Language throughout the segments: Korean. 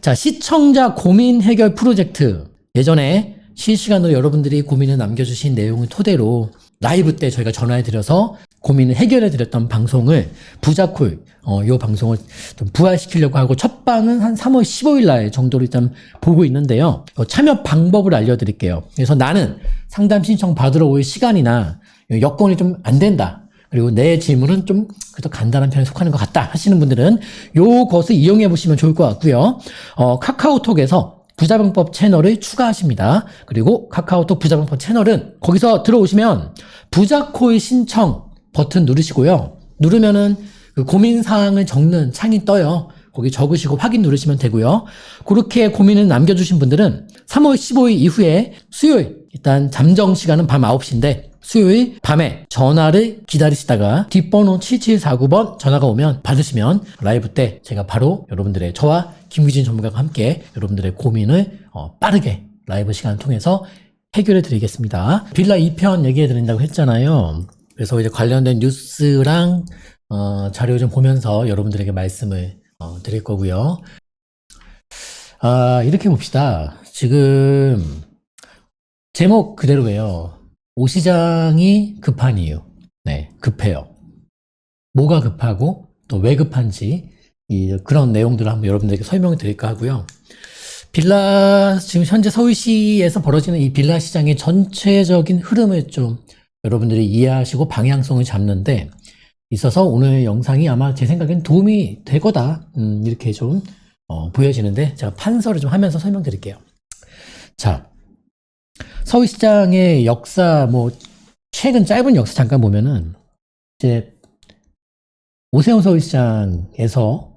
자, 시청자 고민 해결 프로젝트. 예전에 실시간으로 여러분들이 고민을 남겨주신 내용을 토대로 라이브 때 저희가 전화해드려서 고민을 해결해드렸던 방송을 부자콜, 요 방송을 좀 부활시키려고 하고 첫 방은 한 3월 15일 날 정도로 일단 보고 있는데요. 참여 방법을 알려드릴게요. 그래서 나는 상담 신청 받으러 올 시간이나 여건이 좀 안 된다. 그리고 내 질문은 좀 그래도 간단한 편에 속하는 것 같다 하시는 분들은 요것을 이용해 보시면 좋을 것 같고요. 카카오톡에서 부자방법 채널을 추가하십니다. 그리고 카카오톡 부자방법 채널은 거기서 들어오시면 부자콜 신청 버튼 누르시고요. 누르면은 그 고민사항을 적는 창이 떠요. 거기 적으시고 확인 누르시면 되고요. 그렇게 고민을 남겨주신 분들은 3월 15일 이후에 수요일, 일단 잠정 시간은 밤 9시인데 수요일 밤에 전화를 기다리시다가 뒷번호 7749번 전화가 오면 받으시면 라이브 때 제가 바로 여러분들의 저와 김규진 전문가가 함께 여러분들의 고민을 빠르게 라이브 시간을 통해서 해결해 드리겠습니다. 빌라 2편 얘기해 드린다고 했잖아요. 그래서 이제 관련된 뉴스랑 자료 좀 보면서 여러분들에게 말씀을 드릴 거고요. 이렇게 봅시다. 지금 제목 그대로예요. 오 시장이 급한 이유. 네, 급해요. 뭐가 급하고 또 왜 급한지 그런 내용들을 한번 여러분들에게 설명을 드릴까 하고요. 빌라, 지금 현재 서울시에서 벌어지는 이 빌라 시장의 전체적인 흐름을 좀 여러분들이 이해하시고 방향성을 잡는 데 있어서 오늘 영상이 아마 제 생각엔 도움이 될 거다. 이렇게 좀 보여지는데 제가 판서를 좀 하면서 설명드릴게요. 자, 서울시장의 역사, 최근 짧은 역사 잠깐 보면은, 이제, 오세훈 서울시장에서,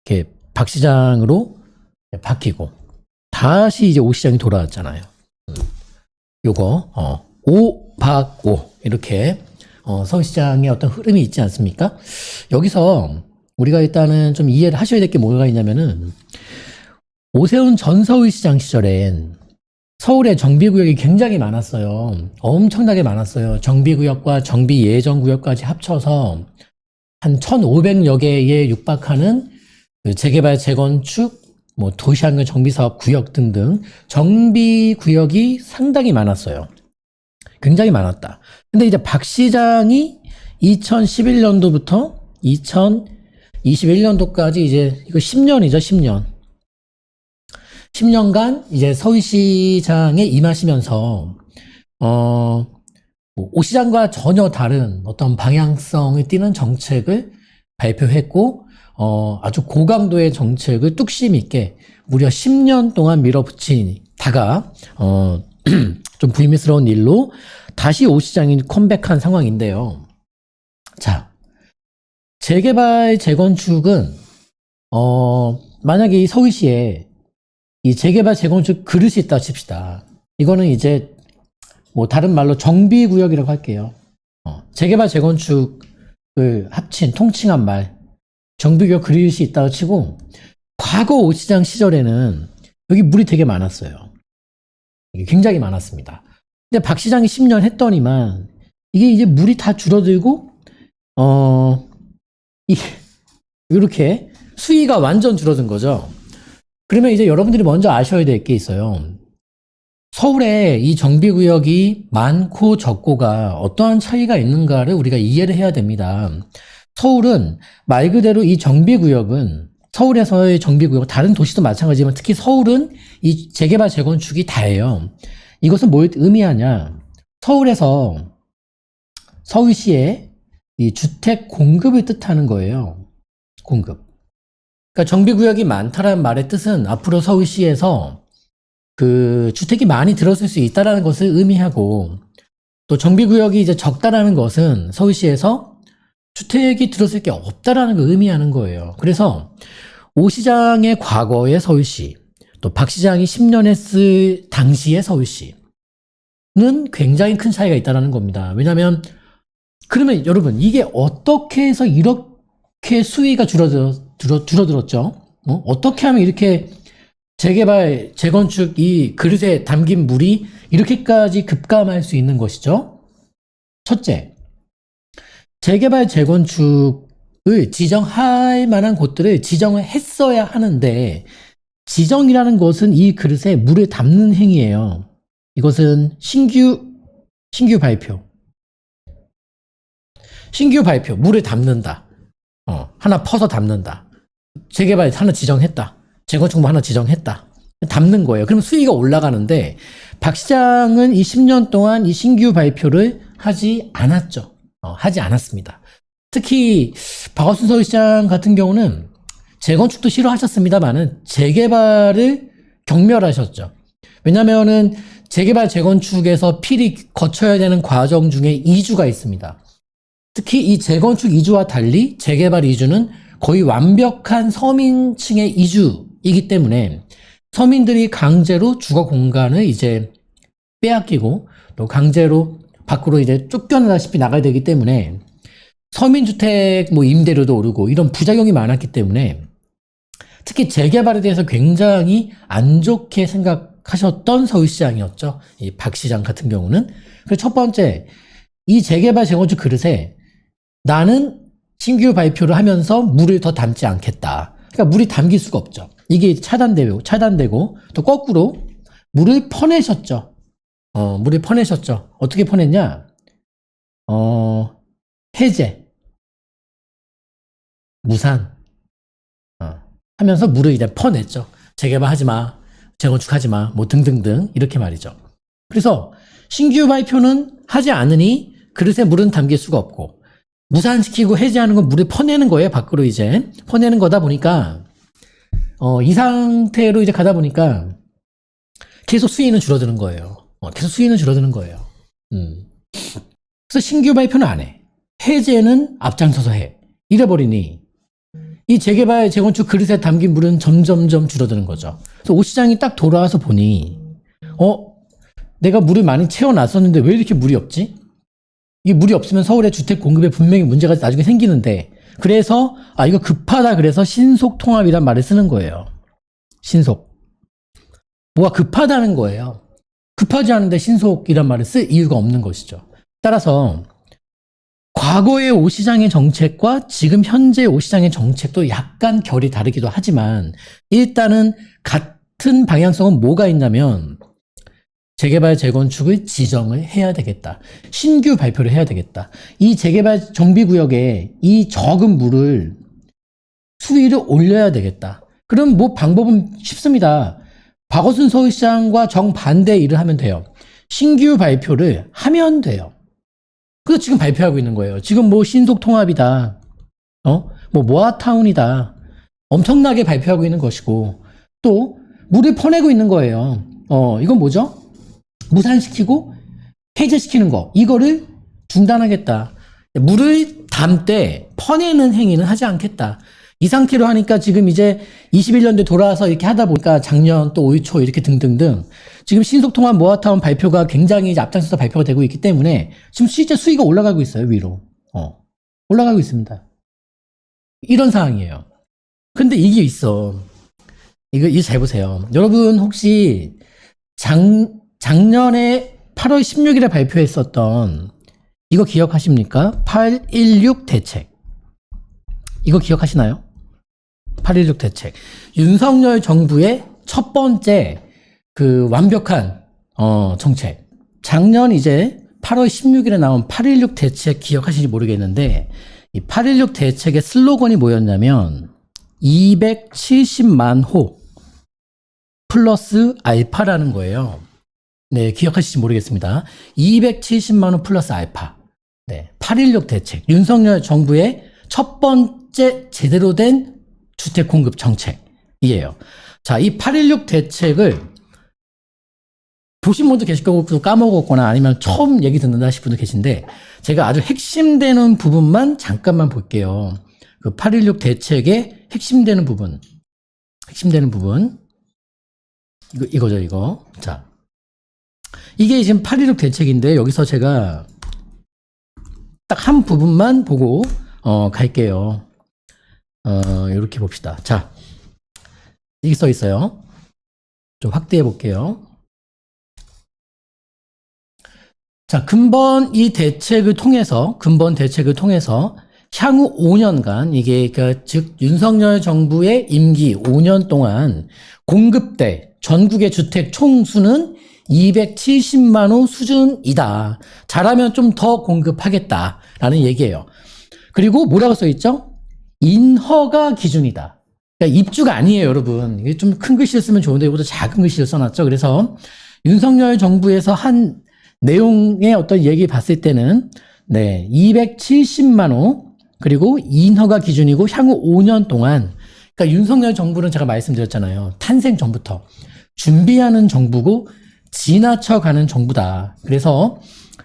이렇게 박 시장으로 바뀌고, 다시 이제 오 시장이 돌아왔잖아요. 요거, 오, 박, 오. 이렇게, 서울시장의 어떤 흐름이 있지 않습니까? 여기서 우리가 일단은 좀 이해를 하셔야 될 게 뭐가 있냐면은, 오세훈 전 서울시장 시절엔 서울에 정비구역이 굉장히 많았어요. 엄청나게 많았어요. 정비구역과 정비예정구역까지 합쳐서 한 1,500여 개에 육박하는 그 재개발, 재건축, 도시환경 정비사업 구역 등등 정비구역이 상당히 많았어요. 굉장히 많았다. 근데 이제 박 시장이 2011년도부터 2021년도까지 이제 이거 10년이죠, 10년. 10년간 이제 서울시장에 임하시면서 오 시장과 전혀 다른 어떤 방향성을 띠는 정책을 발표했고 아주 고강도의 정책을 뚝심 있게 무려 10년 동안 밀어붙이다가 좀 불미스러운 일로 다시 오 시장이 컴백한 상황인데요. 자, 재개발, 재건축은 만약에 이 서울시에 이 재개발, 재건축 그릇이 있다 칩시다. 이거는 이제 다른 말로 정비구역이라고 할게요. 재개발, 재건축을 합친 통칭한 말, 정비구역 그릇이 있다고 치고 과거 오시장 시절에는 여기 물이 되게 많았어요. 굉장히 많았습니다. 근데 박 시장이 10년 했더니만 이게 이제 물이 다 줄어들고 이렇게 수위가 완전 줄어든 거죠. 그러면 이제 여러분들이 먼저 아셔야 될 게 있어요. 서울에 이 정비구역이 많고 적고가 어떠한 차이가 있는가를 우리가 이해를 해야 됩니다. 서울은 말 그대로 이 정비구역은 서울에서의 정비구역, 다른 도시도 마찬가지지만 특히 서울은 이 재개발, 재건축이 다예요. 이것은 뭘 의미하냐? 서울에서 서울시에 이 주택 공급을 뜻하는 거예요. 공급. 그러니까 정비구역이 많다라는 말의 뜻은 앞으로 서울시에서 그 주택이 많이 들어설 수 있다라는 것을 의미하고 또 정비구역이 이제 적다라는 것은 서울시에서 주택이 들어설 게 없다라는 걸 의미하는 거예요. 그래서 오 시장의 과거의 서울시 또 박 시장이 10년 했을 당시의 서울시는 굉장히 큰 차이가 있다라는 겁니다. 왜냐하면 그러면 여러분 이게 어떻게 해서 이렇게 수위가 줄어들었죠? 어떻게 하면 이렇게 재개발, 재건축 이 그릇에 담긴 물이 이렇게까지 급감할 수 있는 것이죠? 첫째, 재개발, 재건축 지정할 만한 곳들을 지정을 했어야 하는데, 지정이라는 것은 이 그릇에 물을 담는 행위예요. 이것은 신규 발표. 신규 발표, 물을 담는다. 하나 퍼서 담는다. 재개발 하나 지정했다. 재건축 하나 지정했다. 담는 거예요. 그럼 수위가 올라가는데, 박 시장은 이 10년 동안 이 신규 발표를 하지 않았죠. 하지 않았습니다. 특히 박원순 서울시장 같은 경우는 재건축도 싫어하셨습니다만은 재개발을 경멸하셨죠. 왜냐면은 재개발 재건축에서 필히 거쳐야 되는 과정 중에 이주가 있습니다. 특히 이 재건축 이주와 달리 재개발 이주는 거의 완벽한 서민층의 이주이기 때문에 서민들이 강제로 주거 공간을 이제 빼앗기고 또 강제로 밖으로 이제 쫓겨나다시피 나가야 되기 때문에 서민주택 임대료도 오르고 이런 부작용이 많았기 때문에 특히 재개발에 대해서 굉장히 안 좋게 생각하셨던 서울시장이었죠. 이 박 시장 같은 경우는. 그래서 첫 번째, 이 재개발 재건축 그릇에 나는 신규 발표를 하면서 물을 더 담지 않겠다. 그러니까 물이 담길 수가 없죠. 이게 차단되고 또 거꾸로 물을 퍼내셨죠. 물을 퍼내셨죠. 어떻게 퍼냈냐? 해제, 무산, 하면서 물을 이제 퍼냈죠. 재개발 하지 마, 재건축 하지 마, 등등등 이렇게 말이죠. 그래서 신규 발표는 하지 않으니 그릇에 물은 담길 수가 없고 무산시키고 해제하는 건 물을 퍼내는 거예요. 밖으로 이제 퍼내는 거다 보니까 이 상태로 이제 가다 보니까 계속 수위는 줄어드는 거예요. 계속 수위는 줄어드는 거예요. 그래서 신규 발표는 안 해. 해제는 앞장서서 해. 이래버리니 이 재개발 재건축 그릇에 담긴 물은 점점점 줄어드는 거죠. 그래서 오 시장이 딱 돌아와서 보니 내가 물을 많이 채워놨었는데 왜 이렇게 물이 없지? 이게 물이 없으면 서울의 주택 공급에 분명히 문제가 나중에 생기는데, 그래서 이거 급하다 그래서 신속통합이란 말을 쓰는 거예요. 신속. 뭐가 급하다는 거예요. 급하지 않은데 신속이란 말을 쓸 이유가 없는 것이죠. 따라서 과거의 오 시장의 정책과 지금 현재 오 시장의 정책도 약간 결이 다르기도 하지만 일단은 같은 방향성은 뭐가 있냐면 재개발 재건축을 지정을 해야 되겠다. 신규 발표를 해야 되겠다. 이 재개발 정비구역에 이 적은 물을 수위를 올려야 되겠다. 그럼 방법은 쉽습니다. 박원순 서울시장과 정반대 일을 하면 돼요. 신규 발표를 하면 돼요. 그래서 지금 발표하고 있는 거예요. 지금 신속통합이다. 모아타운이다. 엄청나게 발표하고 있는 것이고 또 물을 퍼내고 있는 거예요. 이건 뭐죠? 무산시키고 해제시키는 거. 이거를 중단하겠다. 물을 담되 퍼내는 행위는 하지 않겠다. 이 상태로 하니까 지금 이제 21년도에 돌아와서 이렇게 하다 보니까 작년 또 올 초 이렇게 등등등 지금 신속통합 모아타운 발표가 굉장히 이제 앞장서서 발표가 되고 있기 때문에 지금 실제 수위가 올라가고 있어요. 위로. 올라가고 있습니다. 이런 상황이에요. 근데 이게 있어. 이거 잘 보세요. 여러분 혹시 작년에 8월 16일에 발표했었던 이거 기억하십니까? 816 대책. 이거 기억하시나요? 816 대책. 윤석열 정부의 첫 번째 완벽한 정책. 작년 이제 8월 16일에 나온 816 대책 기억하시는지 모르겠는데 이 816 대책의 슬로건이 뭐였냐면 270만 호 플러스 알파라는 거예요. 네, 기억하실지 모르겠습니다. 270만 호 플러스 알파. 네, 816 대책. 윤석열 정부의 첫 번째 제대로 된 주택 공급 정책이에요. 자, 이 816 대책을 보신 분도 계실 거고 또 까먹었거나 아니면 처음 얘기 듣는다 하실 분도 계신데 제가 아주 핵심되는 부분만 잠깐만 볼게요. 그 816 대책의 핵심되는 부분. 이거죠, 이거. 자. 이게 지금 816 대책인데 여기서 제가 딱 한 부분만 보고 갈게요. 이렇게 봅시다. 자, 여기 써 있어요. 좀 확대해 볼게요. 자, 근본 대책을 통해서 향후 5년간 이게 즉 윤석열 정부의 임기 5년 동안 공급대 전국의 주택 총수는 270만 호 수준이다. 잘하면 좀 더 공급하겠다라는 얘기예요. 그리고 뭐라고 써 있죠? 인허가 기준이다. 그러니까 입주가 아니에요, 여러분. 이게 좀 큰 글씨를 쓰면 좋은데 이것도 작은 글씨를 써놨죠. 그래서 윤석열 정부에서 한 내용의 어떤 얘기 봤을 때는 270만 호 그리고 인허가 기준이고 향후 5년 동안 그러니까 윤석열 정부는 제가 말씀드렸잖아요. 탄생 전부터 준비하는 정부고 지나쳐가는 정부다. 그래서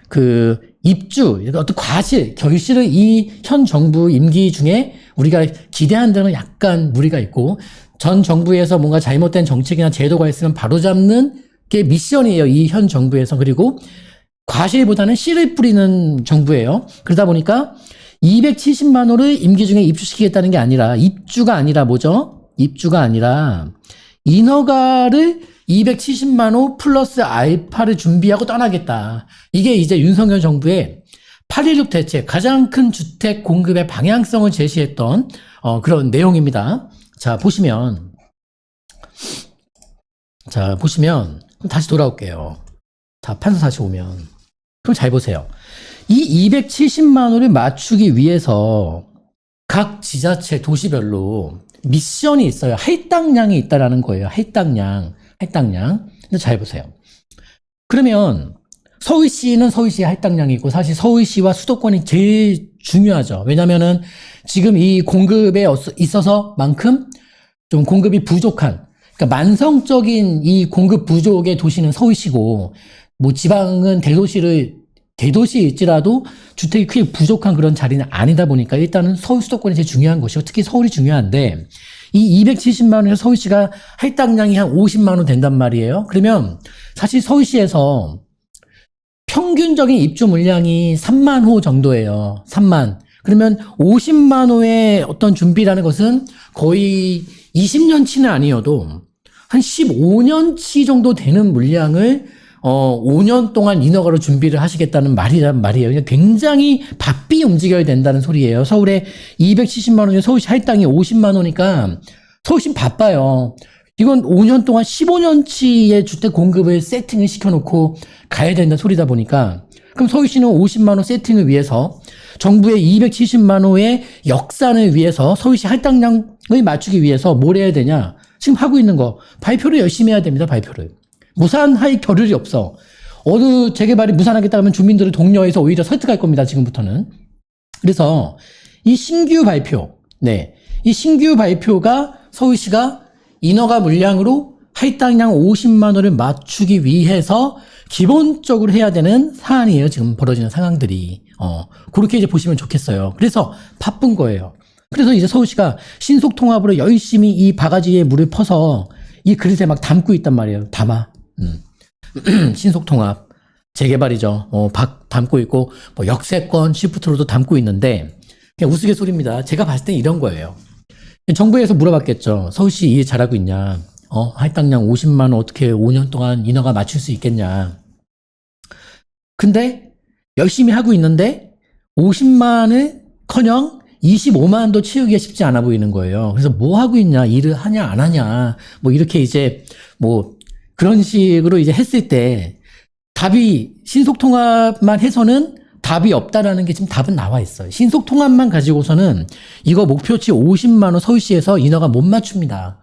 그 입주, 어떤 과실, 결실을 이 현 정부 임기 중에 우리가 기대한 데는 약간 무리가 있고 전 정부에서 뭔가 잘못된 정책이나 제도가 있으면 바로잡는 게 미션이에요. 이 현 정부에서. 그리고 과실보다는 씨를 뿌리는 정부예요. 그러다 보니까 270만 호를 임기 중에 입주시키겠다는 게 아니라 입주가 아니라 뭐죠? 입주가 아니라 인허가를 270만 호 플러스 알파를 준비하고 떠나겠다. 이게 이제 윤석열 정부의 8.16 대책 가장 큰 주택 공급의 방향성을 제시했던 그런 내용입니다. 자 보시면 다시 돌아올게요. 자 판서 다시 오면 그럼 잘 보세요. 이 270만 호를 맞추기 위해서 각 지자체 도시별로 미션이 있어요. 할당량이 있다라는 거예요. 할당량. 근데 잘 보세요. 그러면 서울시는 서울시의 할당량이 있고 사실 서울시와 수도권이 제일 중요하죠. 왜냐면은 지금 이 공급에 있어서만큼 좀 공급이 부족한 그러니까 만성적인 이 공급 부족의 도시는 서울시고 뭐 지방은 대도시일지라도 주택이 크게 부족한 그런 자리는 아니다 보니까 일단은 서울 수도권이 제일 중요한 것이고 특히 서울이 중요한데 이 270만 원에서 서울시가 할당량이 한 50만 원 된단 말이에요. 그러면 사실 서울시에서 평균적인 입주 물량이 3만 호 정도예요. 3만. 그러면 50만 호의 어떤 준비라는 것은 거의 20년치는 아니어도 한 15년치 정도 되는 물량을 5년 동안 인허가로 준비를 하시겠다는 말이란 말이에요. 굉장히 바삐 움직여야 된다는 소리예요. 서울에 270만 원에 서울시 할당이 50만 원이니까 서울시 바빠요. 이건 5년 동안 15년치의 주택 공급을 세팅을 시켜놓고 가야 된다는 소리다 보니까 그럼 서울시는 50만 원 세팅을 위해서 정부의 270만 호의 역산을 위해서 서울시 할당량을 맞추기 위해서 뭘 해야 되냐? 지금 하고 있는 거 발표를 열심히 해야 됩니다. 발표를. 무산할 겨를이 없어. 어느 재개발이 무산하겠다 하면 주민들을 독려해서 오히려 설득할 겁니다. 지금부터는. 그래서 이 신규 발표, 이 신규 발표가 서울시가 인허가 물량으로 할당량 50만 원을 맞추기 위해서 기본적으로 해야 되는 사안이에요. 지금 벌어지는 상황들이. 그렇게 이제 보시면 좋겠어요. 그래서 바쁜 거예요. 그래서 이제 서울시가 신속통합으로 열심히 이 바가지에 물을 퍼서 이 그릇에 막 담고 있단 말이에요. 담아. 신속통합. 재개발이죠. 담고 있고, 뭐 역세권, 시프트로도 담고 있는데, 그냥 우스갯소리입니다. 제가 봤을 땐 이런 거예요. 정부에서 물어봤겠죠. 서울시 일 잘하고 있냐? 할당량 50만 원 어떻게 5년 동안 인허가 맞출 수 있겠냐? 근데 열심히 하고 있는데 50만을 커녕 25만도 채우기가 쉽지 않아 보이는 거예요. 그래서 뭐 하고 있냐? 일을 하냐 안 하냐? 뭐 이렇게 이제 뭐 그런 식으로 이제 했을 때 답이 신속통합만 해서는 답이 없다라는 게 지금 답은 나와 있어요. 신속통합만 가지고서는 이거 목표치 50만 원 서울시에서 인허가 못 맞춥니다.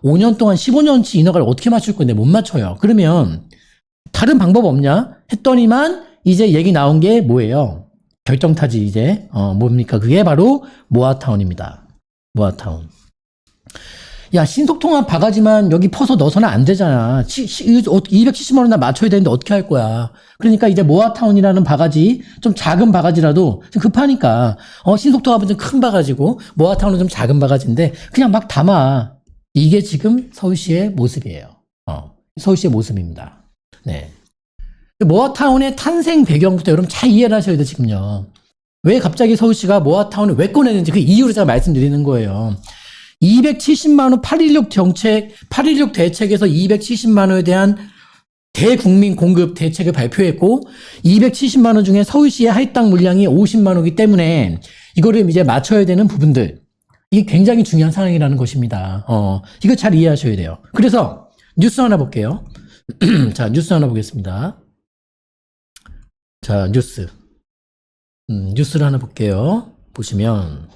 5년 동안 15년치 인허가를 어떻게 맞출 건데 못 맞춰요. 그러면 다른 방법 없냐? 했더니만 이제 얘기 나온 게 뭐예요? 결정타지 이제 뭡니까? 그게 바로 모아타운입니다. 모아타운. 야 신속통합 바가지만 여기 퍼서 넣어서는 안 되잖아. 270만 원 나 맞춰야 되는데 어떻게 할 거야. 그러니까 이제 모아타운이라는 바가지 좀 작은 바가지라도 좀 급하니까 신속통합은 좀 큰 바가지고 모아타운은 좀 작은 바가지인데 그냥 막 담아. 이게 지금 서울시의 모습이에요. 서울시의 모습입니다. 네. 모아타운의 탄생 배경부터 여러분 잘 이해를 하셔야 돼요, 지금요. 왜 갑자기 서울시가 모아타운을 왜 꺼내는지 그 이유를 제가 말씀드리는 거예요. 270만 원 8.16 대책에서 270만 원에 대한 대국민 공급 대책을 발표했고 270만 원 중에 서울시의 할당 물량이 50만 원이기 때문에 이거를 이제 맞춰야 되는 부분들. 이게 굉장히 중요한 상황이라는 것입니다. 이거 잘 이해하셔야 돼요. 그래서 뉴스 하나 볼게요. 자, 뉴스 하나 보겠습니다. 자, 뉴스. 뉴스를 하나 볼게요. 보시면.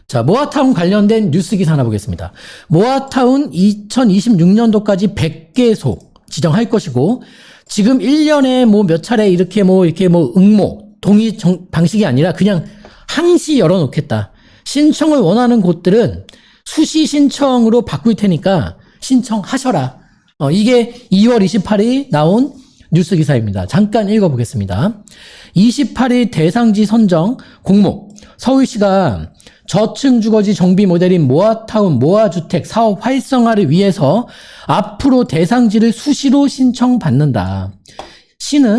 자, 모아타운 관련된 뉴스 기사 하나 보겠습니다. 모아타운 2026년도까지 100개소 지정할 것이고, 지금 1년에 뭐 몇 차례 이렇게 뭐 응모, 동의 방식이 아니라 그냥 항시 열어놓겠다. 신청을 원하는 곳들은 수시 신청으로 바꿀 테니까 신청하셔라. 이게 2월 28일 나온 뉴스 기사입니다. 잠깐 읽어보겠습니다. 28일 대상지 선정 공모. 서울시가 저층 주거지 정비 모델인 모아타운 모아주택 사업 활성화를 위해서 앞으로 대상지를 수시로 신청받는다.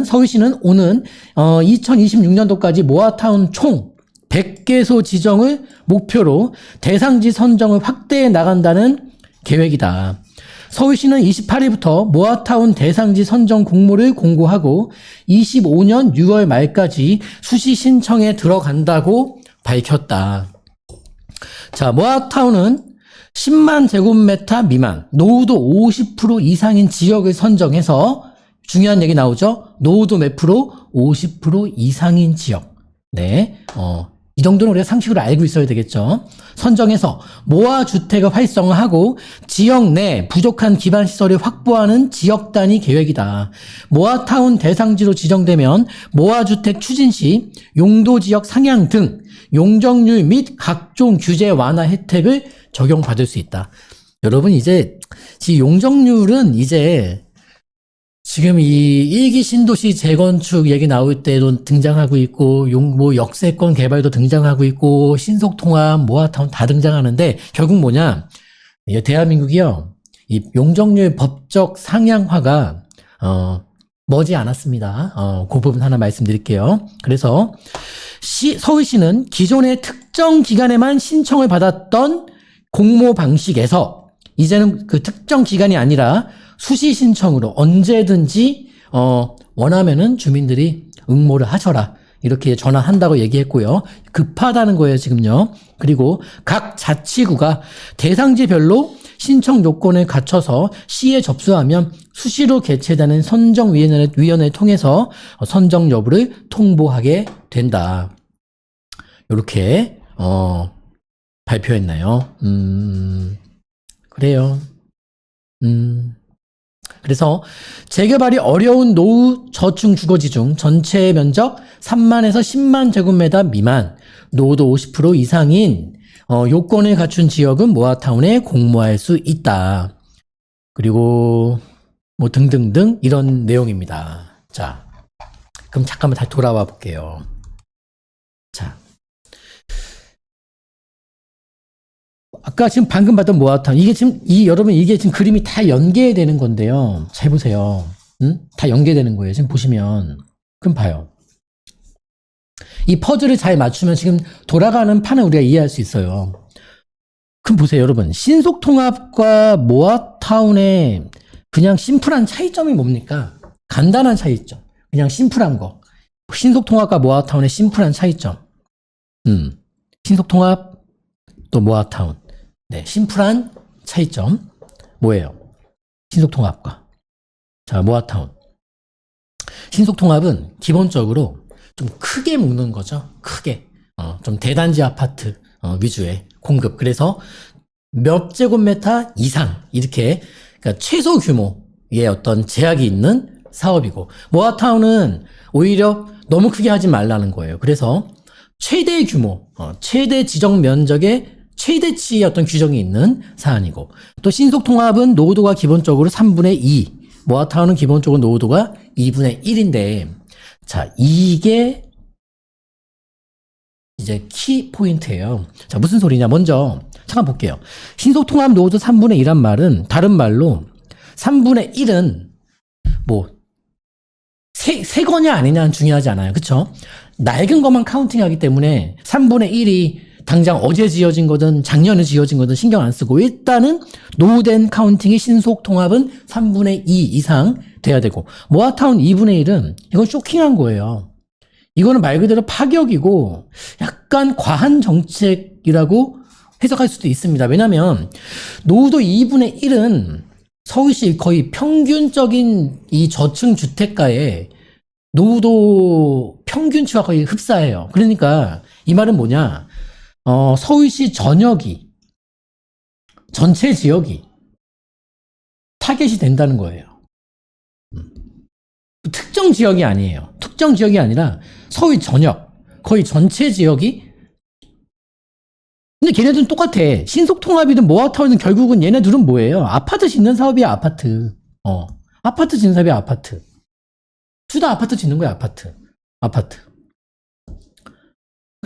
서울시는 오는 2026년도까지 모아타운 총 100개소 지정을 목표로 대상지 선정을 확대해 나간다는 계획이다. 서울시는 28일부터 모아타운 대상지 선정 공모를 공고하고 25년 6월 말까지 수시 신청에 들어간다고 밝혔다. 자, 모아타운은 10만 제곱미터 미만, 노후도 50% 이상인 지역을 선정해서 중요한 얘기 나오죠? 노후도 몇 프로? 50% 이상인 지역. 네, 이 정도는 우리가 상식으로 알고 있어야 되겠죠. 선정해서 모아주택을 활성화하고 지역 내 부족한 기반시설을 확보하는 지역 단위 계획이다. 모아타운 대상지로 지정되면 모아주택 추진 시 용도지역 상향 등 용적률 및 각종 규제 완화 혜택을 적용받을 수 있다. 여러분, 이제 용적률은 이제 지금 이 1기 신도시 재건축 얘기 나올 때도 등장하고 있고, 뭐 역세권 개발도 등장하고 있고, 신속통합, 모아타운 다 등장하는데, 결국 뭐냐? 대한민국이요, 이 용적률 법적 상향화가, 머지 않았습니다. 그 부분 하나 말씀드릴게요. 그래서, 서울시는 기존의 특정 기간에만 신청을 받았던 공모 방식에서, 이제는 그 특정 기간이 아니라, 수시 신청으로 언제든지 원하면은 주민들이 응모를 하셔라. 이렇게 전화한다고 얘기했고요. 급하다는 거예요, 지금요. 그리고 각 자치구가 대상지별로 신청 요건을 갖춰서 시에 접수하면 수시로 개최되는 선정위원회를 통해서 선정 여부를 통보하게 된다. 이렇게 발표했나요? 그래요. 그래서 재개발이 어려운 노후 저층 주거지 중 전체 면적 3만에서 10만 제곱미터 미만, 노후도 50% 이상인 요건을 갖춘 지역은 모아타운에 공모할 수 있다. 그리고 뭐 등등등 이런 내용입니다. 자, 그럼 잠깐만 다시 돌아와 볼게요. 자, 아까 지금 방금 봤던 모아타운, 이게 지금 여러분 이게 지금 그림이 다 연계되는 건데요. 잘 보세요. 다 연계되는 거예요. 지금 보시면. 그럼 봐요. 이 퍼즐을 잘 맞추면 지금 돌아가는 판을 우리가 이해할 수 있어요. 그럼 보세요, 여러분. 신속통합과 모아타운의 그냥 심플한 차이점이 뭡니까? 간단한 차이점. 그냥 심플한 거. 신속통합과 모아타운의 심플한 차이점. 신속통합 또 모아타운. 네, 심플한 차이점 뭐예요? 신속통합과 자, 모아타운. 신속통합은 기본적으로 좀 크게 묶는 거죠. 크게 좀 대단지 아파트 위주의 공급. 그래서 몇 제곱미터 이상 이렇게, 그러니까 최소 규모의 어떤 제약이 있는 사업이고, 모아타운은 오히려 너무 크게 하지 말라는 거예요. 그래서 최대 규모, 최대 지정 면적의 최대치의 어떤 규정이 있는 사안이고, 또 신속통합은 노후도가 기본적으로 3분의 2, 모아타운은 기본적으로 노후도가 2분의 1인데, 자, 이게 이제 키 포인트예요. 자, 무슨 소리냐? 먼저 잠깐 볼게요. 신속통합 노후도 3분의 2란 말은 다른 말로 3분의 1은 뭐 새 거냐 아니냐는 중요하지 않아요. 그쵸? 낡은 것만 카운팅하기 때문에 3분의 1이 당장 어제 지어진 거든 작년에 지어진 거든 신경 안 쓰고, 일단은 노후된 카운팅이 신속통합은 3분의 2 이상 돼야 되고, 모아타운 2분의 1은 이건 쇼킹한 거예요. 이거는 말 그대로 파격이고 약간 과한 정책이라고 해석할 수도 있습니다. 왜냐하면 노후도 2분의 1은 서울시 거의 평균적인 이 저층 주택가에 노후도 평균치와 거의 흡사해요. 그러니까 이 말은 뭐냐? 서울시 전역이 전체 지역이 타겟이 된다는 거예요. 특정 지역이 아니에요. 특정 지역이 아니라 서울 전역, 거의 전체 지역이. 근데 걔네들은 똑같아. 신속통합이든 모아타운이든 결국은 얘네들은 뭐예요? 아파트 짓는 사업이야, 아파트. 아파트 짓는 사업이야, 아파트. 둘 다 아파트 짓는 거야, 아파트.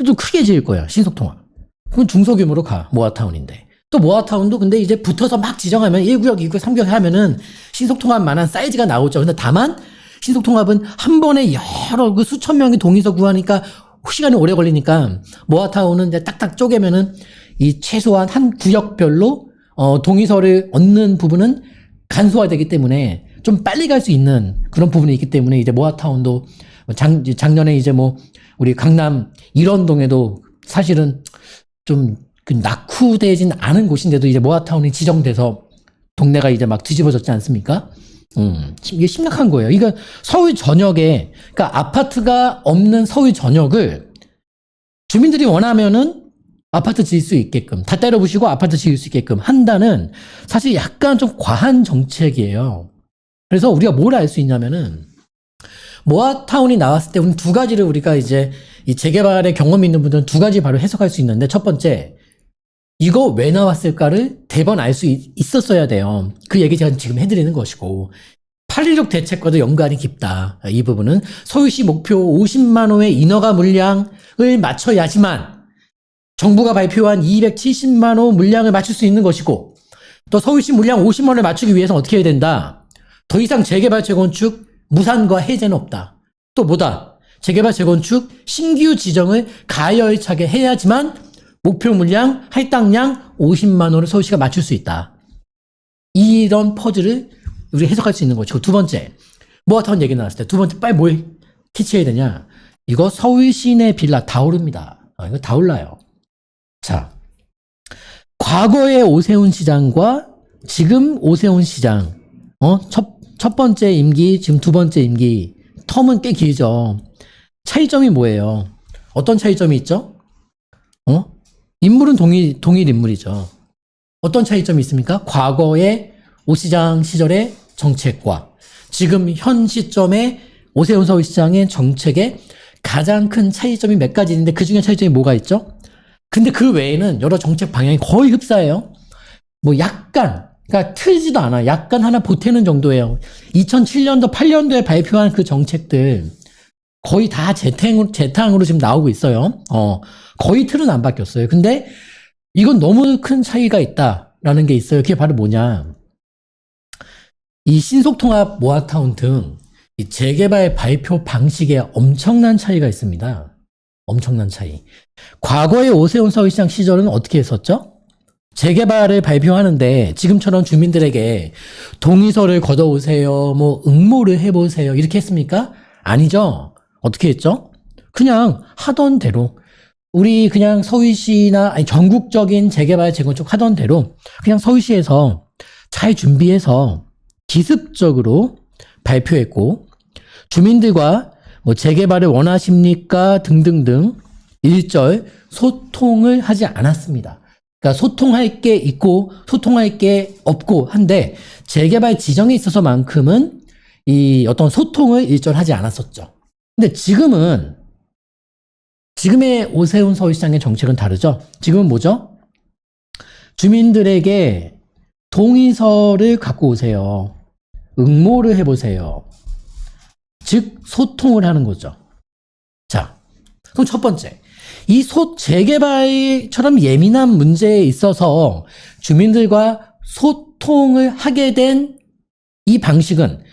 좀 크게 지을 거야, 신속통합. 그럼 중소규모로 가, 모아타운인데. 또 모아타운도 근데 이제 붙어서 막 지정하면 1구역, 2구역, 3구역 하면은 신속통합만한 사이즈가 나오죠. 근데 다만 신속통합은 한 번에 여러 그 수천 명이 동의서 구하니까 시간이 오래 걸리니까 모아타운은 이제 딱딱 쪼개면은 이 최소한 한 구역별로 동의서를 얻는 부분은 간소화되기 때문에 좀 빨리 갈 수 있는 그런 부분이 있기 때문에 이제 모아타운도 작년에 이제 뭐 우리 강남 일원동에도 사실은 좀 그 낙후되진 않은 곳인데도 이제 모아타운이 지정돼서 동네가 이제 막 뒤집어졌지 않습니까? 이게 심각한 거예요. 이거 서울 전역에, 그러니까 아파트가 없는 서울 전역을 주민들이 원하면은 아파트 지을 수 있게끔, 다 때려부시고 아파트 지을 수 있게끔 한다는 사실 약간 좀 과한 정책이에요. 그래서 우리가 뭘 알 수 있냐면은, 모아타운이 나왔을 때 우리는 두 가지를 우리가 이제 이 재개발의 경험이 있는 분들은 두 가지 바로 해석할 수 있는데, 첫 번째, 이거 왜 나왔을까를 대번 알 수 있었어야 돼요. 그 얘기 제가 지금 해드리는 것이고, 8.16 대책과도 연관이 깊다. 이 부분은 서울시 목표 50만 호의 인허가 물량을 맞춰야지만 정부가 발표한 270만 호 물량을 맞출 수 있는 것이고, 또 서울시 물량 50만 호를 맞추기 위해서 어떻게 해야 된다? 더 이상 재개발 재건축 무산과 해제는 없다. 또 뭐다? 재개발 재건축 신규 지정을 가열차게 해야지만 목표 물량, 할당량 50만 호를 서울시가 맞출 수 있다. 이런 퍼즐을 우리 해석할 수 있는 것이고, 두 번째, 모아타운 얘기 나왔을 때 두 번째 빨리 뭘 캐치해야 되냐? 이거 서울 시내 빌라 다 오릅니다. 이거 다 올라요. 자, 과거의 오세훈 시장과 지금 오세훈 시장, 첫 번째 임기, 지금 두 번째 임기, 텀은 꽤 길죠. 차이점이 뭐예요? 어떤 차이점이 있죠? 인물은 동일 인물이죠. 어떤 차이점이 있습니까? 과거의 오 시장 시절의 정책과 지금 현 시점의 오세훈 서울시장의 정책의 가장 큰 차이점이 몇 가지 있는데 그 중에 차이점이 뭐가 있죠? 근데 그 외에는 여러 정책 방향이 거의 흡사해요. 뭐 약간, 그러니까 틀지도 않아. 약간 하나 보태는 정도예요. 2007년도, 8년도에 발표한 그 정책들 거의 다 재탕으로 지금 나오고 있어요. 거의 틀은 안 바뀌었어요. 근데 이건 너무 큰 차이가 있다라는 게 있어요. 그게 바로 뭐냐. 이 신속통합 모아타운 등 이 재개발 발표 방식에 엄청난 차이가 있습니다. 엄청난 차이. 과거의 오세훈 서울시장 시절은 어떻게 했었죠? 재개발을 발표하는데 지금처럼 주민들에게 동의서를 걷어오세요, 뭐 응모를 해보세요 이렇게 했습니까? 아니죠. 어떻게 했죠? 그냥 하던 대로 우리 그냥 서울시나 아니 전국적인 재개발 재건축 하던 대로 그냥 서울시에서 잘 준비해서 기습적으로 발표했고 주민들과 뭐 재개발을 원하십니까 등등등 일절 소통을 하지 않았습니다. 그러니까 소통할 게 있고 소통할 게 없고 한데 재개발 지정에 있어서만큼은 이 어떤 소통을 일절하지 않았었죠. 근데 지금은 지금의 오세훈 서울시장의 정책은 다르죠. 지금은 뭐죠? 주민들에게 동의서를 갖고 오세요. 응모를 해보세요. 즉 소통을 하는 거죠. 자, 그럼 첫 번째, 이 재개발처럼 예민한 문제에 있어서 주민들과 소통을 하게 된 이 방식은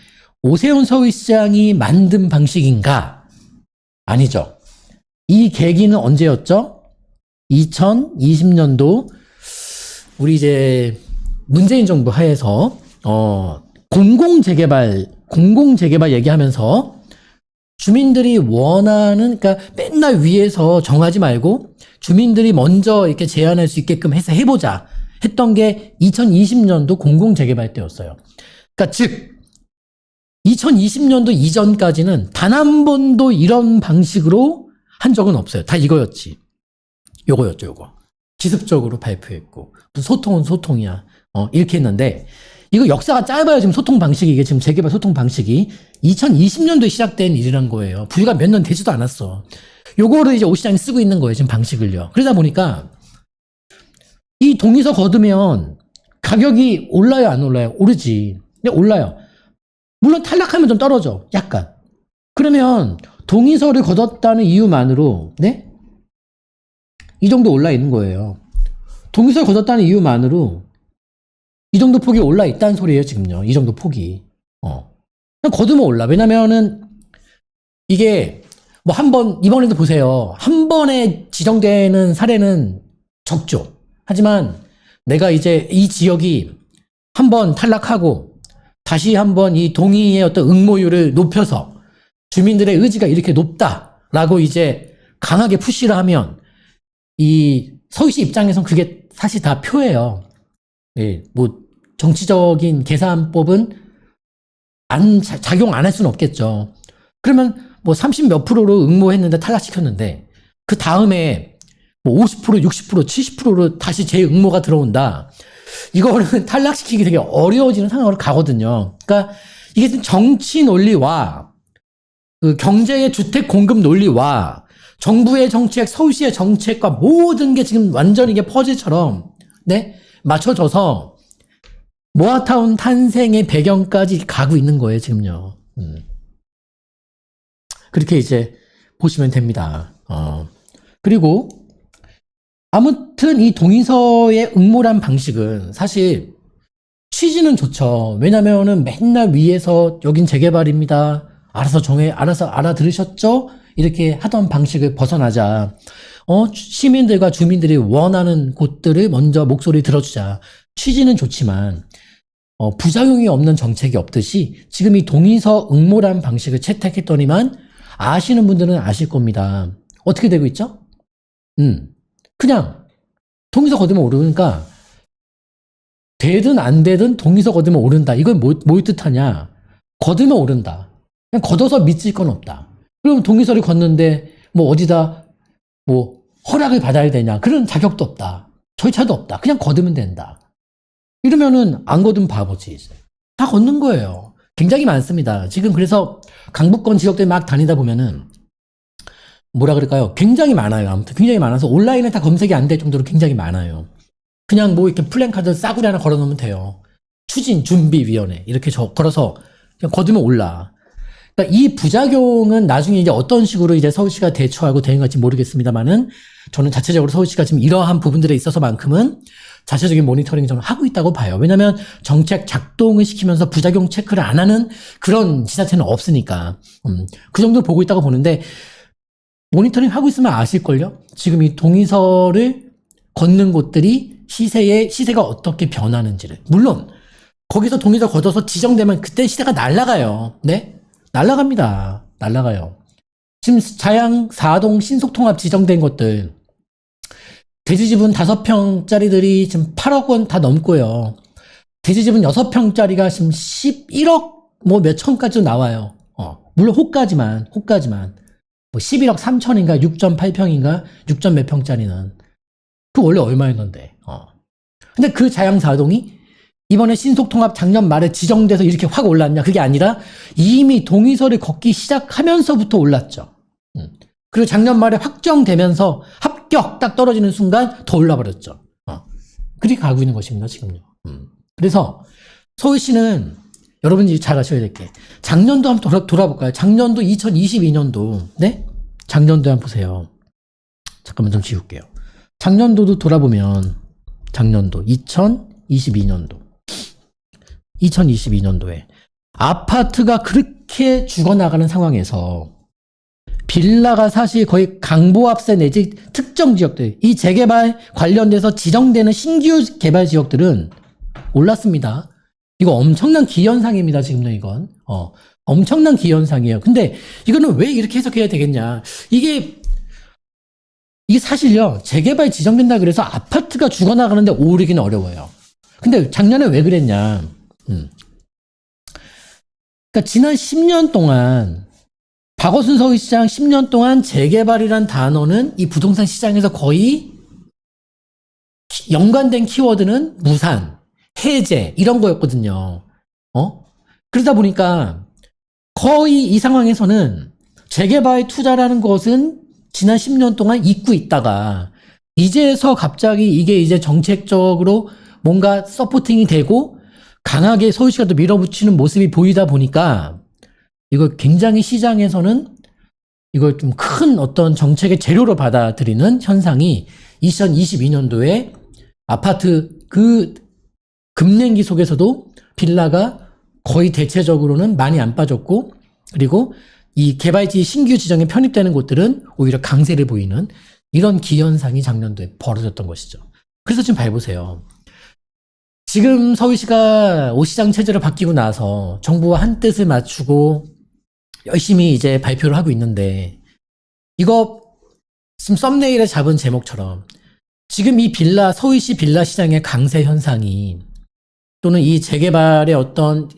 오세훈 서울시장이 만든 방식인가? 아니죠. 이 계기는 언제였죠? 2020년도 우리 이제 문재인 정부 하에서 공공재개발 얘기하면서 주민들이 원하는, 그러니까 맨날 위에서 정하지 말고 주민들이 먼저 이렇게 제안할 수 있게끔 해서 해보자 했던 게 2020년도 공공재개발 때였어요. 그러니까 즉 2020년도 이전까지는 단 한 번도 이런 방식으로 한 적은 없어요. 다 이거였지. 요거였죠, 요거. 기습적으로 발표했고 무슨 소통은 소통이야. 이렇게 했는데 이거 역사가 짧아요. 지금 소통 방식이, 이게 지금 재개발 소통 방식이 2020년도에 시작된 일이란 거예요. 부유가 몇 년 되지도 않았어. 요거를 이제 오 시장이 쓰고 있는 거예요. 지금 방식을요. 그러다 보니까 이 동의서 거두면 가격이 올라요, 안 올라요? 오르지. 근데 올라요. 물론 탈락하면 좀 떨어져. 약간. 그러면 동의서를 거뒀다는 이유만으로, 네? 이 정도 올라 있는 거예요. 동의서를 거뒀다는 이유만으로 이 정도 폭이 올라 있다는 소리예요, 지금요. 이 정도 폭이. 그냥 거두면 올라. 왜냐면은 이게 뭐 한 번, 이번에도 보세요. 한 번에 지정되는 사례는 적죠. 하지만 내가 이제 이 지역이 한 번 탈락하고 다시 한번 이 동의의 어떤 응모율을 높여서 주민들의 의지가 이렇게 높다라고 이제 강하게 푸시를 하면 이 서울시 입장에선 그게 사실 다 표예요. 예, 뭐 정치적인 계산법은 작용 안 할 수는 없겠죠. 그러면 뭐 30 몇 프로로 응모했는데 탈락시켰는데 그 다음에 뭐 50%, 60%, 70%로 다시 재응모가 들어온다. 이거는 탈락시키기 되게 어려워지는 상황으로 가거든요. 그러니까 이게 지금 정치 논리와 그 경제의 주택 공급 논리와 정부의 정책, 서울시의 정책과 모든 게 지금 완전히 이게 퍼즐처럼, 네? 맞춰져서 모아타운 탄생의 배경까지 가고 있는 거예요, 지금요. 그렇게 이제 보시면 됩니다. 그리고 아무튼 이 동의서의 응모란 방식은 사실 취지는 좋죠. 왜냐면은 맨날 위에서 여긴 재개발입니다. 알아서 알아들으셨죠? 이렇게 하던 방식을 벗어나자. 시민들과 주민들이 원하는 곳들을 먼저 목소리 들어주자. 취지는 좋지만, 부작용이 없는 정책이 없듯이 지금 이 동의서 응모란 방식을 채택했더니만 아시는 분들은 아실 겁니다. 어떻게 되고 있죠? 그냥 동의서 거두면 오르니까 되든 안 되든 동의서 거두면 오른다. 이건 뭘 뜻하냐? 거두면 오른다. 그냥 걷어서 미칠 건 없다. 그럼 동의서를 걷는데 뭐 어디다 뭐 허락을 받아야 되냐? 그런 자격도 없다. 절차도 없다. 그냥 거두면 된다. 이러면은 안 거두면 바보지. 다 걷는 거예요. 굉장히 많습니다. 지금 그래서 강북권 지역들 막 다니다 보면은 뭐라 그럴까요? 굉장히 많아요. 아무튼 굉장히 많아서 온라인에 다 검색이 안 될 정도로 굉장히 많아요. 그냥 뭐 이렇게 플랜카드 싸구려 하나 걸어 놓으면 돼요. 추진준비위원회 이렇게 걸어서 그냥 거두면 올라. 그러니까 이 부작용은 나중에 이제 어떤 식으로 이제 서울시가 대처하고 대응할지 모르겠습니다만은 저는 자체적으로 서울시가 지금 이러한 부분들에 있어서만큼은 자체적인 모니터링을 저는 하고 있다고 봐요. 왜냐하면 정책 작동을 시키면서 부작용 체크를 안 하는 그런 지자체는 없으니까 그 정도 보고 있다고 보는데 모니터링 하고 있으면 아실걸요? 지금 이 동의서를 걷는 곳들이 시세가 어떻게 변하는지를. 물론 거기서 동의서 걷어서 지정되면 그때 시세가 날아가요. 네? 날아갑니다. 날아가요. 지금 자양 4동 신속통합 지정된 것들 대지집은 5평짜리들이 지금 8억 원 다 넘고요. 대지집은 6평짜리가 지금 11억 뭐 몇천까지도 나와요. 물론 호가지만 뭐 11억 3천인가 6.8평인가 6점 몇 평짜리는 그 원래 얼마였는데. 근데 그 자양 4동이 이번에 신속통합 작년 말에 지정돼서 이렇게 확 올랐냐? 그게 아니라 이미 동의서를 걷기 시작하면서부터 올랐죠. 그리고 작년 말에 확정되면서 합격 딱 떨어지는 순간 더 올라버렸죠. 그렇게 가고 있는 것입니다, 지금요. 그래서 서울시는 여러분이 잘 아셔야 될 게 작년도 한번 돌아볼까요? 작년도 2022년도, 네? 작년도 한번 보세요. 잠깐만 좀 지울게요. 작년도도 돌아보면 작년도 2022년도에 아파트가 그렇게 죽어나가는 상황에서 빌라가 사실 거의 강보합세 내지 특정 지역들, 이 재개발 관련돼서 지정되는 신규 개발 지역들은 올랐습니다. 이거 엄청난 기현상입니다, 지금요, 이건. 엄청난 기현상이에요. 근데 이거는 왜 이렇게 해석해야 되겠냐. 이게 사실요, 재개발 지정된다 그래서 아파트가 죽어나가는데 오르기는 어려워요. 근데 작년에 왜 그랬냐. 그러니까 지난 10년 동안, 박원순 서울시장 10년 동안 재개발이란 단어는 이 부동산 시장에서 거의 연관된 키워드는 무산, 해제, 이런 거였거든요. 그러다 보니까 거의 이 상황에서는 재개발 투자라는 것은 지난 10년 동안 잊고 있다가 이제서 갑자기 이게 이제 정책적으로 뭔가 서포팅이 되고 강하게 서울시가 또 밀어붙이는 모습이 보이다 보니까 이거 굉장히 시장에서는 이걸 좀 큰 어떤 정책의 재료로 받아들이는 현상이 2022년도에 아파트 그 급냉기 속에서도 빌라가 거의 대체적으로는 많이 안 빠졌고, 그리고 이 개발지 신규 지정에 편입되는 곳들은 오히려 강세를 보이는 이런 기현상이 작년도에 벌어졌던 것이죠. 그래서 지금 봐보세요. 지금 서울시가 오시장 체제로 바뀌고 나서 정부와 한 뜻을 맞추고 열심히 이제 발표를 하고 있는데, 이거 지금 썸네일에 잡은 제목처럼 지금 이 서울시 빌라 시장의 강세 현상이, 또는 이 재개발의 어떤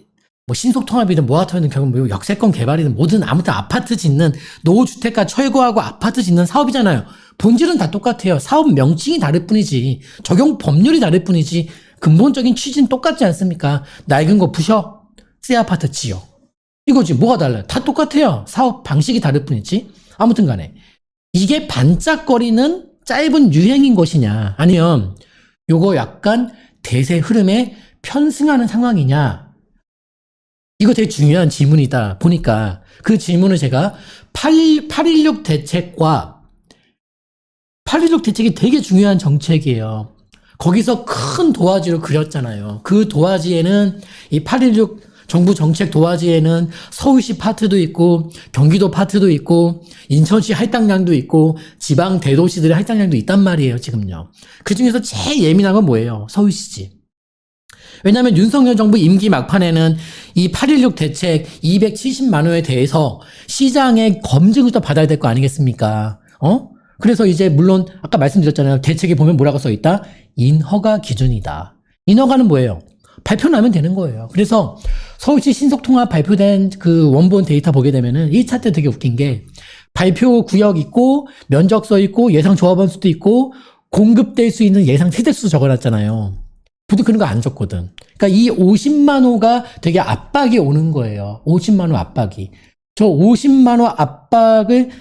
뭐 신속통합이든 뭐하든 결국 뭐 역세권 개발이든 뭐든 아무튼 아파트 짓는, 노후주택가 철거하고 아파트 짓는 사업이잖아요. 본질은 다 똑같아요. 사업 명칭이 다를 뿐이지, 적용 법률이 다를 뿐이지 근본적인 취지는 똑같지 않습니까? 낡은 거 부셔, 새 아파트 지어, 이거지. 뭐가 달라요? 다 똑같아요. 사업 방식이 다를 뿐이지. 아무튼 간에 이게 반짝거리는 짧은 유행인 것이냐, 아니면 요거 약간 대세 흐름에 편승하는 상황이냐, 이거 되게 중요한 질문이다 보니까 그 질문을 제가 816 대책과 816 대책이 되게 중요한 정책이에요. 거기서 큰 도화지로 그렸잖아요. 그 도화지에는 이 816 정부 정책 도화지에는 서울시 파트도 있고 경기도 파트도 있고 인천시 할당량도 있고 지방 대도시들의 할당량도 있단 말이에요. 지금요. 그중에서 제일 예민한 건 뭐예요? 서울시지. 왜냐하면 윤석열 정부 임기 막판에는 이 816 대책 270만 호에 대해서 시장의 검증을 또 받아야 될 거 아니겠습니까? 그래서 이제 물론 아까 말씀드렸잖아요. 대책에 보면 뭐라고 써 있다? 인허가 기준이다. 인허가는 뭐예요? 발표 나면 되는 거예요. 그래서 서울시 신속통합 발표된 그 원본 데이터 보게 되면은 이 차트 되게 웃긴 게, 발표 구역 있고 면적서 있고 예상 조합원 수도 있고 공급될 수 있는 예상 세대수 적어놨잖아요. 보통 그런 거 안 적거든. 그러니까 이 50만 호가 되게 압박이 오는 거예요. 50만 호 압박이. 저 50만 호 압박을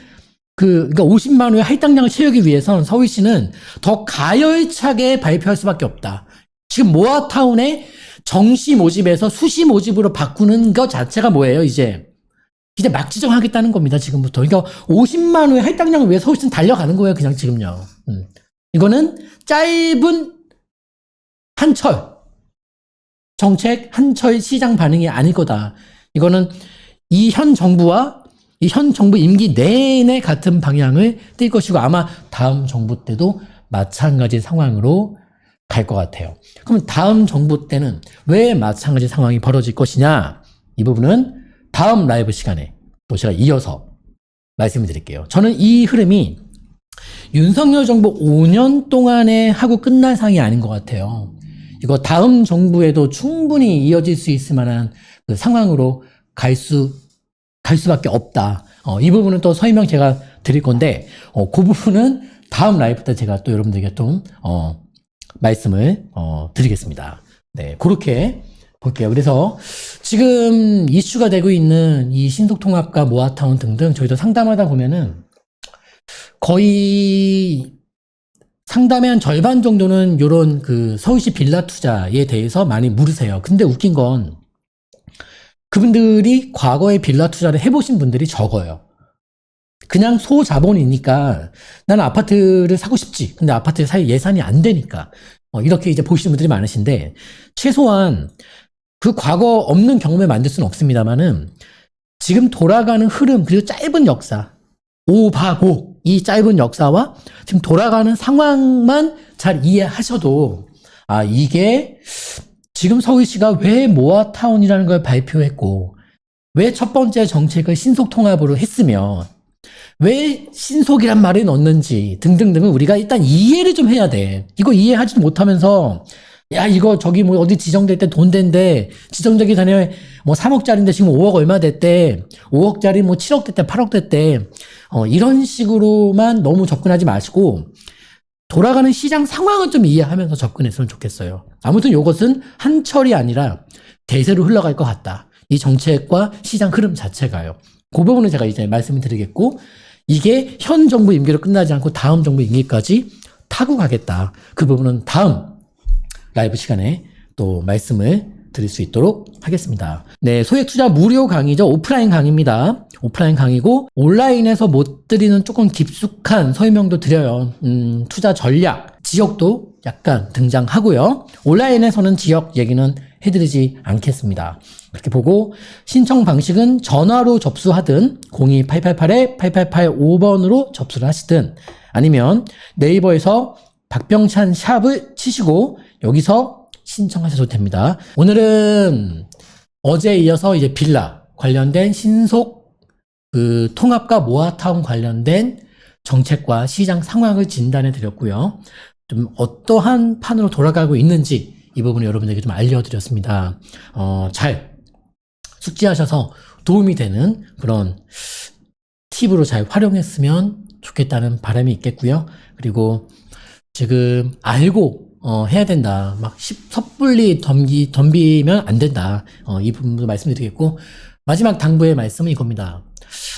그러니까 50만 호의 할당량을 채우기 위해선 서울시는 더 가열차게 발표할 수밖에 없다. 지금 모아타운의 정시 모집에서 수시 모집으로 바꾸는 것 자체가 뭐예요? 이제 막 지정하겠다는 겁니다. 지금부터. 그러니까 50만 호의 할당량을 위해 서울시는 달려가는 거예요. 그냥 지금요. 이거는 짧은 한철 정책, 한철 시장 반응이 아닐 거다. 이거는 이 현 정부와 이 현 정부 임기 내내 같은 방향을 띌 것이고, 아마 다음 정부 때도 마찬가지 상황으로 갈 것 같아요. 그럼 다음 정부 때는 왜 마찬가지 상황이 벌어질 것이냐, 이 부분은 다음 라이브 시간에 또 제가 이어서 말씀을 드릴게요. 저는 이 흐름이 윤석열 정부 5년 동안에 하고 끝날 상황이 아닌 것 같아요. 이거 다음 정부에도 충분히 이어질 수 있을 만한 그 상황으로 갈 수밖에 없다. 이 부분은 또 설명 제가 드릴 건데, 그 부분은 다음 라이브 때 제가 또 여러분들에게 좀, 말씀을, 드리겠습니다. 네, 그렇게 볼게요. 그래서 지금 이슈가 되고 있는 이 신속통합과 모아타운 등등 저희도 상담하다 보면은 거의 상담의 한 절반 정도는 요런 그 서울시 빌라 투자에 대해서 많이 물으세요. 근데 웃긴 건 그분들이 과거에 빌라 투자를 해보신 분들이 적어요. 그냥 소자본이니까 나는 아파트를 사고 싶지. 근데 아파트를 살 예산이 안 되니까. 이렇게 이제 보시는 분들이 많으신데, 최소한 그 과거 없는 경험을 만들 수는 없습니다만은 지금 돌아가는 흐름, 그리고 짧은 역사, 5박5 이 짧은 역사와 지금 돌아가는 상황만 잘 이해하셔도, 이게 지금 서울시가 왜 모아타운이라는 걸 발표했고 왜 첫 번째 정책을 신속통합으로 했으면 왜 신속이란 말을 넣는지 등등등을 우리가 일단 이해를 좀 해야 돼. 이거 이해하지도 못하면서 야 이거 저기 뭐 어디 지정될 때 돈 된대. 지정되기 전에 뭐 3억짜리인데 지금 5억 얼마 됐대. 5억짜리 뭐 7억 됐대 8억 됐대. 이런 식으로만 너무 접근하지 마시고 돌아가는 시장 상황을 좀 이해하면서 접근했으면 좋겠어요. 아무튼 이것은 한 철이 아니라 대세로 흘러갈 것 같다. 이 정책과 시장 흐름 자체가요. 그 부분은 제가 이제 말씀을 드리겠고 이게 현 정부 임기로 끝나지 않고 다음 정부 임기까지 타고 가겠다. 그 부분은 다음 라이브 시간에 또 말씀을 드릴 수 있도록 하겠습니다. 네, 소액 투자 무료 강의죠. 오프라인 강의입니다. 오프라인 강의고 온라인에서 못 드리는 조금 깊숙한 설명도 드려요. 투자 전략, 지역도 약간 등장하고요. 온라인에서는 지역 얘기는 해드리지 않겠습니다. 이렇게 보고 신청 방식은 전화로 접수하든 02-888-8885번으로 접수를 하시든 아니면 네이버에서 박병찬 샵을 치시고 여기서 신청하셔도 됩니다. 오늘은 어제에 이어서 이제 빌라 관련된 신속 통합과 모아타운 관련된 정책과 시장 상황을 진단해 드렸고요. 좀 어떠한 판으로 돌아가고 있는지 이 부분을 여러분에게 좀 알려드렸습니다. 잘 숙지하셔서 도움이 되는 그런 팁으로 잘 활용했으면 좋겠다는 바람이 있겠고요. 그리고 지금 알고 해야 된다. 막 섣불리 덤비면 안 된다. 이 부분도 말씀드리겠고 마지막 당부의 말씀은 이겁니다.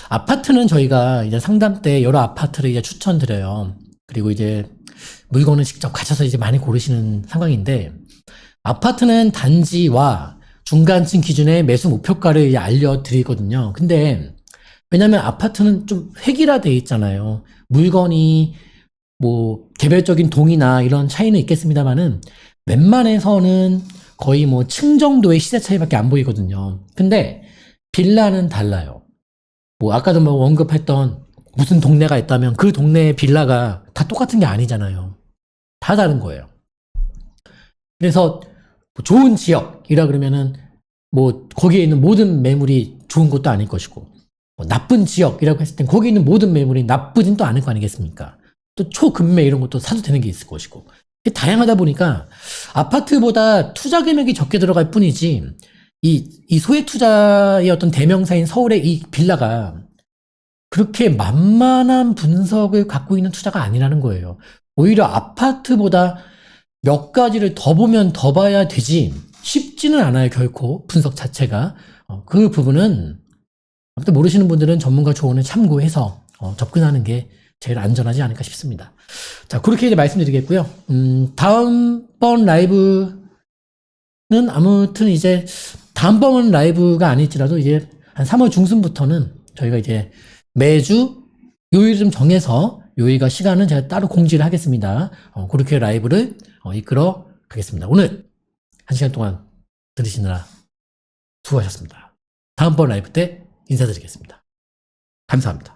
아파트는 저희가 이제 상담 때 여러 아파트를 이제 추천드려요. 그리고 이제 물건을 직접 가셔서 이제 많이 고르시는 상황인데 아파트는 단지와 중간층 기준의 매수 목표가를 이제 알려드리거든요. 근데 왜냐면 아파트는 좀 획일화되어 있잖아요. 물건이 뭐 개별적인 동이나 이런 차이는 있겠습니다만은 웬만해서는 거의 뭐 층 정도의 시세 차이밖에 안 보이거든요. 근데 빌라는 달라요. 뭐 아까도 뭐 언급했던 무슨 동네가 있다면 그 동네의 빌라가 다 똑같은 게 아니잖아요. 다 다른 거예요. 그래서 좋은 지역이라 그러면은 뭐 거기에 있는 모든 매물이 좋은 것도 아닐 것이고 뭐 나쁜 지역이라고 했을 땐 거기에 있는 모든 매물이 나쁘진 또 않을 거 아니겠습니까? 또 초급매 이런 것도 사도 되는 게 있을 것이고 다양하다 보니까 아파트보다 투자 금액이 적게 들어갈 뿐이지 이 소액 투자의 어떤 대명사인 서울의 이 빌라가 그렇게 만만한 분석을 갖고 있는 투자가 아니라는 거예요. 오히려 아파트보다 몇 가지를 더 보면 더 봐야 되지 쉽지는 않아요. 결코 분석 자체가. 그 부분은 아무튼 모르시는 분들은 전문가 조언을 참고해서 접근하는 게 제일 안전하지 않을까 싶습니다. 자, 그렇게 이제 말씀드리겠고요. 다음번 라이브는 아무튼 이제 다음번 라이브가 아닐지라도 이제 한 3월 중순부터는 저희가 이제 매주 요일 좀 정해서 요일과 시간은 제가 따로 공지를 하겠습니다. 그렇게 라이브를 이끌어 가겠습니다. 오늘 1시간 동안 들으시느라 수고하셨습니다. 다음번 라이브 때 인사드리겠습니다. 감사합니다.